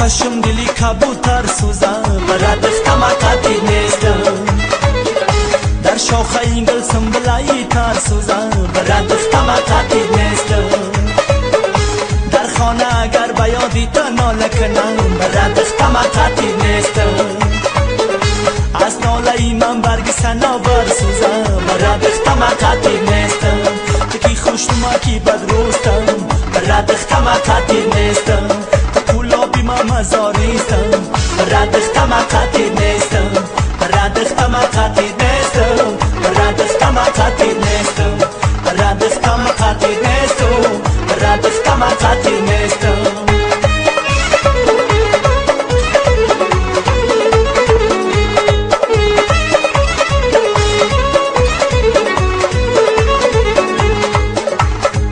هاشم دلی کبوتر سوزم برات اختماقاتی نیستم در شاخه این گل سنبلایی تر سوزم برات اختماقاتی نیستم در خانه اگر بیادی تا ناله کنم برات اختماقاتی نیستم از ناله من برگ سناور سوزم برات اختماقاتی نیستم تکی خوشنما بد روستم برات اختماقاتی نیستم مزاریستم برات اختماقاتی نیستم برات اختماقاتی نیستم برات اختماقاتی نیستم برات اختماقاتی نیستم برات اختماقاتی نیستم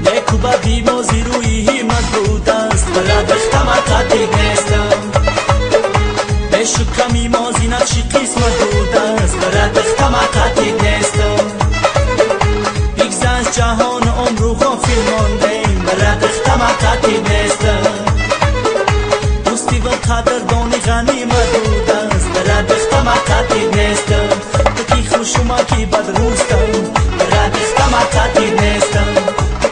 نیکو بدی موزی روی همت بود است برات اختماقاتی نیستم شکمی مازی نقشی قسمت بود است برات اختماقاتی نیستم بگذشت جهان عمر و غافل ماندیم برات اختماقاتی نیستم دوستی و قدردانی غنیمت بود است برات اختماقاتی نیستم تکی خوشومکی بد روستم برات اختماقاتی نیستم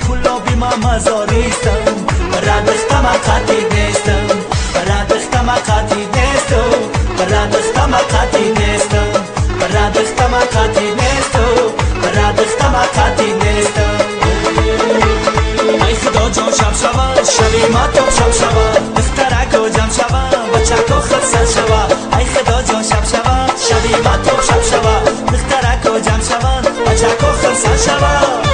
کلابی ما مزاریستم برات اختماقاتی نیستم برات اختماقاتی نیستم برات اختماقاتی نیستم برات اختماقاتی نیستم برات اختماقاتی نیستم ای خدا جان شب شود شبی ما تو شب شود دخترک و جمع شود بچک و خرسل شود ای خدا جان شب شود شبی ما تو شب شود دخترک و جمع شود بچک و خرسل شود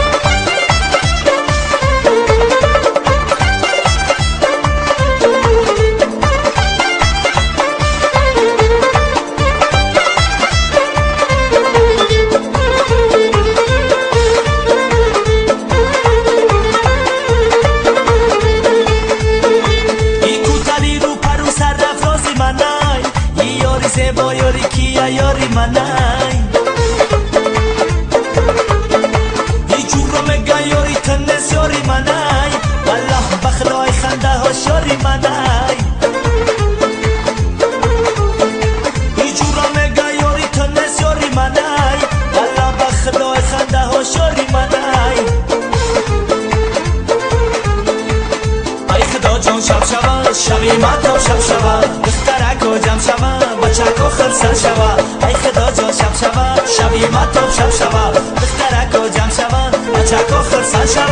زیبا یاری کیا یاری منای ای جورا مگا یاری تنس یاری منای والله بخلای خنده ها شاری منای ای جورا مگا یاری تنس یاری منای والله بخلای خنده ها شاری منای ای خدا جان شب شود شبی ما تو شب شود دخترک و جمع شود بچک و خرسل شود ای خدا جان شب شود شبی ما تو شب شود دخترک و جمع شود بچک و خرسل شود